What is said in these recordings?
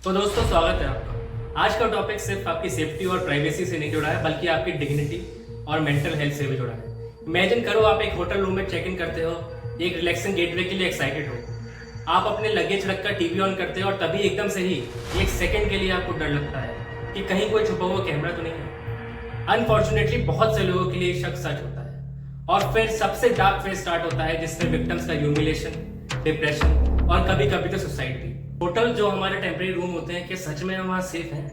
तो दोस्तों स्वागत है आपका। आज का टॉपिक सिर्फ आपकी सेफ्टी और प्राइवेसी से नहीं जुड़ा है बल्कि आपकी डिग्निटी और मेंटल हेल्थ से भी जुड़ा है। इमेजिन करो आप एक होटल रूम में चेक इन करते हो, एक रिलैक्सिंग गेटवे के लिए एक्साइटेड हो। आप अपने लगेज रखकर टीवी ऑन करते हो और तभी एकदम से ही एक सेकंड के लिए आपको डर लगता है कि कहीं कोई छुपा हुआ कैमरा तो नहीं है। अनफॉर्चुनेटली बहुत से लोगों के लिए ये शक सच होता है और फिर सबसे डार्क फेज स्टार्ट होता है जिसमें विक्टिम्स का ह्यूमिलेशन, डिप्रेशन और कभी कभी तो सुसाइड भी। होटल जो हमारे टेम्परेरी रूम होते हैं, क्या सच में हम वहाँ सेफ हैं?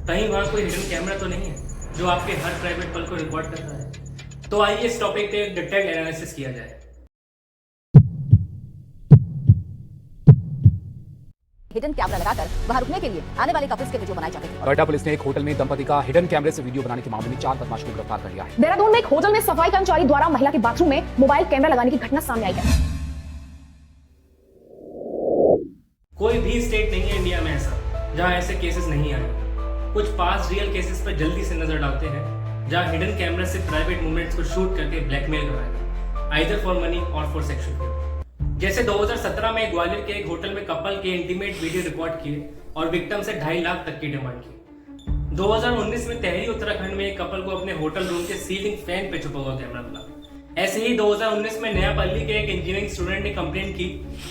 कहीं वहाँ कोई हिडन कैमरा तो नहीं है जो आपके हर प्राइवेट पल को रिकॉर्ड कर रहा है? तो आइए इस टॉपिक पे एक डिटेल्ड एनालिसिस किया जाए। हिडन कैमरा लगाकर वहां रुकने के लिए आने वाले कपल्स के वीडियो बनाए जाते थे। नोएडा पुलिस ने एक होटल में दंपति का हिडन कैमरे से वीडियो बनाने के मामले में 4 बदमाशों को गिरफ्तार कर लिया है। देहरादून में एक होटल में सफाई कर्मचारी द्वारा महिला के बाथरूम में मोबाइल कैमरा लगाने की घटना सामने आई है। कोई भी स्टेट नहीं है इंडिया में ऐसा जहां ऐसे केसेस नहीं आए। कुछ पास रियल केसेस पर जल्दी से नजर डालते हैं जहां हिडन कैमरा से प्राइवेट मूवमेंट्स को शूट करके ब्लैकमेल कराया, आइदर फॉर मनी और फॉर सेक्सुअल गेन। जैसे 2017 में ग्वालियर के एक होटल में कपल के इंटीमेट वीडियो रिकॉर्ड किए और विक्टिम से 2.5 लाख तक की डिमांड की। 2019 में तहरी उत्तराखंड में एक कपल को अपने होटल रूम के सीलिंग फैन पे छुपा हुआ कैमरा मिला। ऐसे ही 2019 में नयापल्ली के एक इंजीनियरिंग स्टूडेंट ने कंप्लेंट की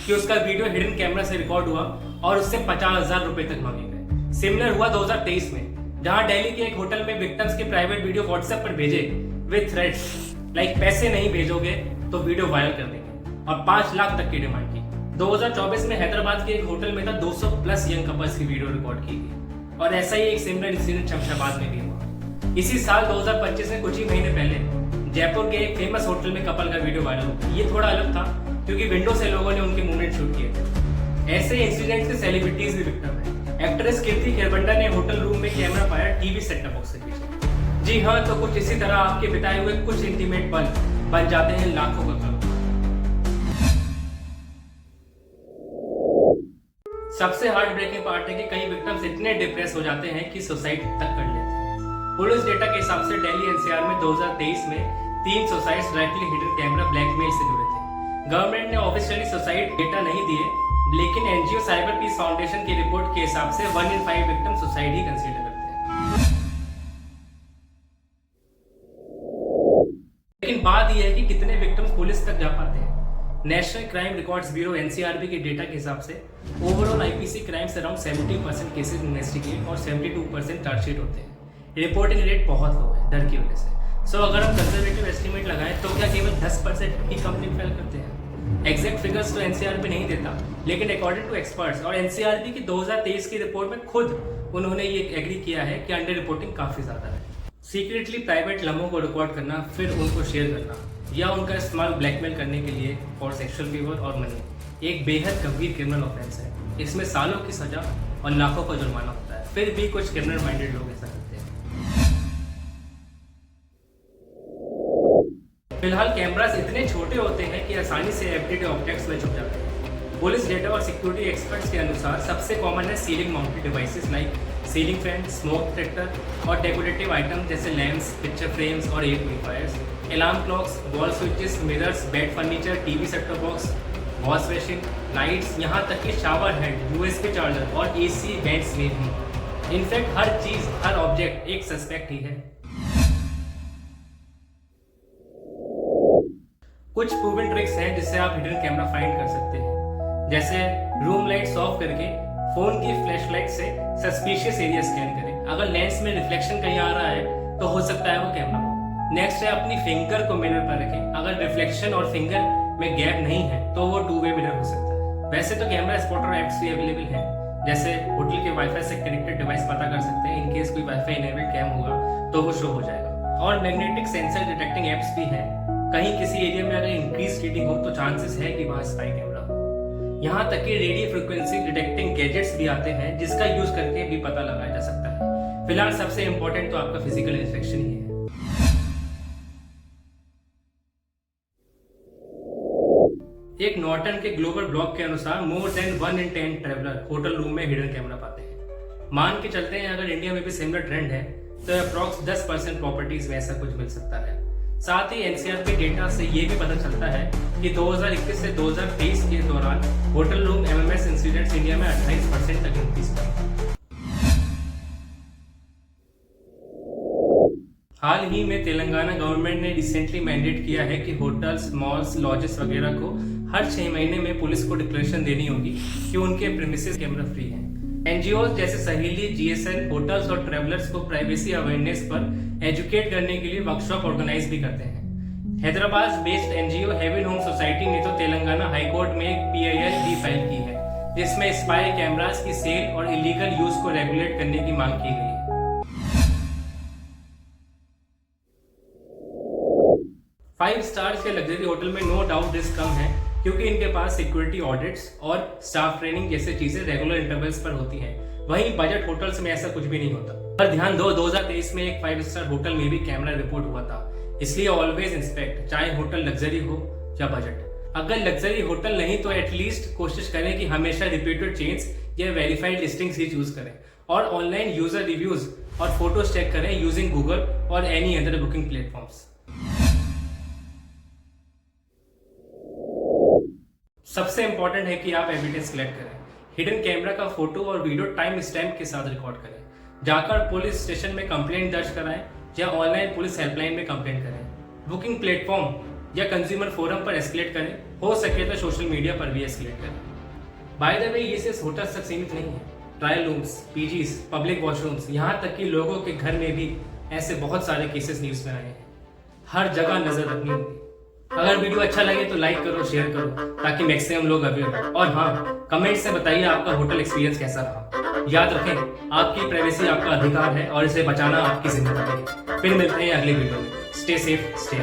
कि उसका वीडियो हिडन कैमरा से रिकॉर्ड हुआ और उससे 50,000 रुपए तक मांगे गए। सिमिलर हुआ 2023 में, जहां दिल्ली के एक होटल में विक्टिम्स के प्राइवेट वीडियो व्हाट्सएप पर भेजे विद थ्रेट्स लाइक पैसे नहीं भेजोगे तो वीडियो वायरल कर देंगे और 5 लाख तक की डिमांड की। 2024 में हैदराबाद के एक होटल में था 200 प्लस यंग कपल्स की वीडियो रिकॉर्ड की गई और ऐसा ही एक सिमिलर इंसिडेंट शमशाबाद में भी हुआ। इसी साल 2025 में कुछ ही महीने पहले जयपुर के एक फेमस होटल में कपल का वीडियो वायरल हुआ। ये थोड़ा अलग था क्योंकि विंडो से लोगों ने उनके मूवमेंट शूट किए थे। ऐसे इंसिडेंट से सेलिब्रिटीज भी विक्टिम है। एक्ट्रेस कीर्ति खैरबंडा ने होटल रूम में कैमरा पाया टीवी सेटअप बॉक्स के पीछे। जी हाँ, तो कुछ इसी तरह आपके बिताए हुए कुछ इंटीमेट पल बन जाते हैं लाखों का करोड़। सबसे हार्ट ब्रेकिंग पार्ट है कि कई विक्टिम्स इतने डिप्रेस हो जाते हैं कि सुसाइड तक कर लेते हैं। पुलिस डेटा के हिसाब से दिल्ली एनसीआर में 2023 में 3 suicides directly hidden camera blackmail से जुड़े थे। गवर्नमेंट ने ऑफिशियली सुसाइड डेटा नहीं दिए, लेकिन एनजीओ साइबर पीस फाउंडेशन की रिपोर्ट के हिसाब से 1 in 5 victim suicide he consider करते हैं। लेकिन बात यह है कि कितने विक्टिम्स पुलिस तक जा पाते हैं। National crime records bureau NCRB के डेटा के हिसाब से overall IPC crimes around 70% cases investigate और 72% चार्जशीट होते हैं। रिपोर्टिंग रेट बहुत लो है डर की वजह से। सो अगर हम कंजर्वेटिव एस्टिमेट लगाएं तो क्या केवल 10% ही कंप्लेंट फाइल करते हैं? एग्जैक्ट फिगर्स तो एनसीआरबी नहीं देता, लेकिन अकॉर्डिंग टू एक्सपर्ट्स और एनसीआरबी की 2023 की रिपोर्ट में खुद उन्होंने ये एग्री किया है कि अंडर रिपोर्टिंग काफी ज्यादा है। सीक्रेटली प्राइवेट लम्हों को रिकॉर्ड करना फिर उनको शेयर करना या उनका इस्तेमाल ब्लैकमेल करने के लिए फॉर सेक्सुअल फेवर और मनी एक बेहद गंभीर क्रिमिनल ऑफेंस है। इसमें सालों की सजा और लाखों का जुर्माना होता है। फिर भी कुछ क्रिमिनल माइंडेड लोग ऐसा करते हैं। फिलहाल कैमरास इतने छोटे होते हैं कि आसानी से एवरीडे ऑब्जेक्ट्स में छुप जाते हैं। पुलिस डेटा और सिक्योरिटी एक्सपर्ट्स के अनुसार सबसे कॉमन है ceiling mounted devices like ceiling fan, smoke detector और डेकोरेटिव आइटम जैसे लैंप्स, पिक्चर फ्रेम्स और air purifiers, alarm clocks, wall switches, mirrors, bed furniture, TV set top box, wash basin, lights, यहाँ तक कि शावर हेड, यूएसबी चार्जर और AC vents में भी। In fact हर चीज, हर ऑब्जेक्ट एक सस्पेक्ट ही है। कुछ प्रूवन ट्रिक्स हैं जिससे आप हिडन कैमरा फाइंड कर सकते हैं, जैसे रूम लाइट्स ऑफ करके फोन की फ्लैशलाइट से सस्पिशियस एरिया स्कैन करें। अगर लेंस में रिफ्लेक्शन कहीं आ रहा है तो हो सकता है वो कैमरा हो। नेक्स्ट है अपनी फिंगर को मिरर पर रखें। अगर रिफ्लेक्शन और फिंगर में गैप नहीं है तो वो 2-वे मिरर हो सकता है। वैसे तो कैमरा स्पॉटर एप्स भी अवेलेबल हैं, जैसे होटल के वाईफाई से कनेक्टेड डिवाइस पता कर सकते हैं। इनकेस कोई वाईफाई इनेबल्ड कैम होगा तो वो शो हो जाएगा। और मैग्नेटिक सेंसर डिटेक्टिंग एप्स भी हैं। कहीं किसी एरिया में अगर इंक्रीज रीडिंग हो तो चांसेस है कि वहां स्पाई कैमरा हो। यहाँ तक कि रेडियो फ्रीक्वेंसी डिटेक्टिंग गैजेट्स भी आते हैं जिसका यूज करके भी पता लगाया जा सकता है। फिलहाल सबसे इंपॉर्टेंट तो आपका फिजिकल इंस्पेक्शन ही है। एक नॉर्टन के ग्लोबल ब्लॉग के अनुसार more than 1 in 10 traveller hotel room में हिडन कैमरा पाते हैं। मान के चलते हैं अगर इंडिया में भी सिमिलर ट्रेंड है तो अप्रॉक्स 10% प्रॉपर्टीज में ऐसा कुछ मिल सकता है। साथ ही एनसीआर के डेटा से ये भी पता चलता है कि 2021 से 2023 के दौरान hotel room MMS incidents India में 28% तक इंक्रीज हुआ। हाल ही में तेलंगाना गवर्नमेंट ने रिसेंटली मैंडेट किया है कि होटल्स, मॉल्स, लॉजेस वगैरह को हर 6 महीने में पुलिस को डिक्लेरेशन देनी होगी कि उनके प्रीमिसेस कैमरा फ्री हैं। एनजीओ जैसे सहेली, जीएसएन होटल्स और ट्रैवलर्स को प्राइवेसी अवेयरनेस पर एजुकेट करने के लिए वर्कशॉप ऑर्गेनाइज भी करते हैं। Hyderabad based NGO haven home society ने तो तेलंगाना हाई कोर्ट में एक PIL भी फाइल की है, जिसमें स्पाई कैमरास की सेल और इलीगल यूज को रेगुलेट करने की मांग की गई है। 5 स्टार्स के लग्जरी होटल में नो डाउट रिस्क कम है, क्योंकि इनके पास सिक्योरिटी ऑडिट्स और स्टाफ ट्रेनिंग जैसे चीजें रेगुलर इंटरवल्स पर होती हैं। वहीं बजट होटल्स में ऐसा कुछ भी नहीं होता। पर ध्यान दो, 2023 में एक 5 स्टार होटल में भी कैमरा रिपोर्ट हुआ था। इसलिए ऑलवेज इंस्पेक्ट, चाहे होटल लग्जरी हो या बजट। अगर लग्जरी होटल नहीं तो एटलीस्ट कोशिश करें कि हमेशा रिपीटेड चेन्स या वेरीफाइड लिस्टिंग्स ही चूज करें, और ऑनलाइन यूजर रिव्यूज और फोटोज चेक करें यूजिंग गूगल और एनी अदर बुकिंग प्लेटफॉर्म्स। सबसे इंपॉर्टेंट है कि आप एविडेंस कलेक्ट करें। हिडन कैमरा का फोटो और वीडियो टाइम स्टैम्प के साथ रिकॉर्ड करें। जाकर पुलिस स्टेशन में कंप्लेंट दर्ज कराएं या ऑनलाइन पुलिस हेल्पलाइन में कंप्लेंट करें। बुकिंग प्लेटफॉर्म या कंज्यूमर फोरम पर एस्केलेट करें, हो सके तो सोशल मीडिया पर भी एस्केलेट करें। बाय द वे, ये सिर्फ होटल्स तक सीमित नहीं है। Trial rooms, PGs, public washrooms, यहाँ तक कि लोगों के घर में भी ऐसे बहुत सारे केसेस न्यूज में आए हैं। हर जगह नजर रखनी होगी। अगर वीडियो अच्छा लगे तो लाइक करो, शेयर करो, ताकि मैक्सिमम लोग अवेयर हो। और हाँ, कमेंट से बताइए आपका होटल एक्सपीरियंस कैसा रहा। याद रखें, आपकी प्राइवेसी आपका अधिकार है और इसे बचाना आपकी जिम्मेदारी है। फिर मिलते हैं अगले वीडियो में। Stay safe, stay